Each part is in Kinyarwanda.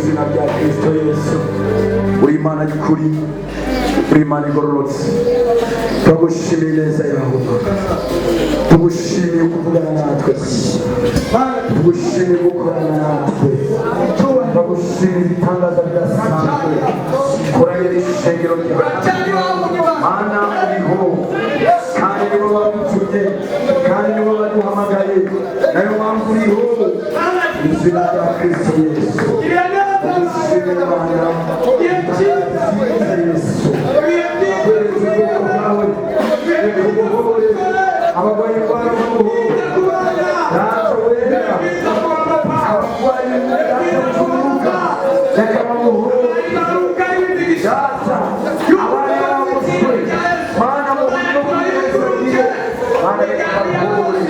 izina rya Kristo Yesu. Uri Imana y'ukuri, uri Imana igororotse. Turagushimiye neza yawe, tugushimiye kuvugana natwe, tugushimiye gukorana natwe, turagushimiye ibitangaza bidasanzwe koranye n'ishengero ryawe. Mana uriho kandi nibo badutumye kandi nibo baduhamagaye, nayo mpamvu uriho izina rya Kristo Yesu. Tugushimiye Mana Yesu, abarwayi baramuhura ntacyo wera, abarwayi baramuturuka reka bamuhure data, abari baramuswe Mana mu buryo bw'ubwenge Mana reka bamuhure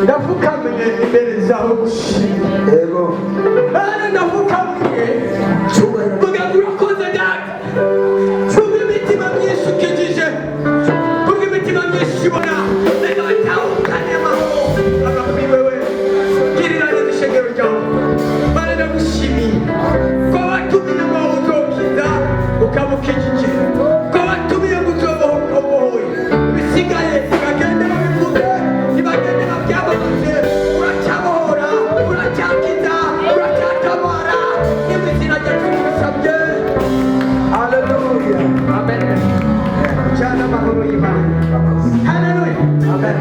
ndapfukamye imbere zawe gushima yego Mana ndapfukamye vuga ngo urakoze data kubw'imitima myinshi ukijije kubw'imitima myinshi ibona reka batahukane amahoro ava kuri wewe girira neza ishengero ryawe Mana ndagushimiye ko watumiye ngo uzokiza ukaba ukijije ko watumiye ngo uzoboha ukabohoye ibisigaye bagende babivuge ntibagende babyamamaze uracyabohora uracyakiza uracyatabara n'ibizina ryacu tubisabye haleluya amen cyane amahoro y'Imana haleluya amen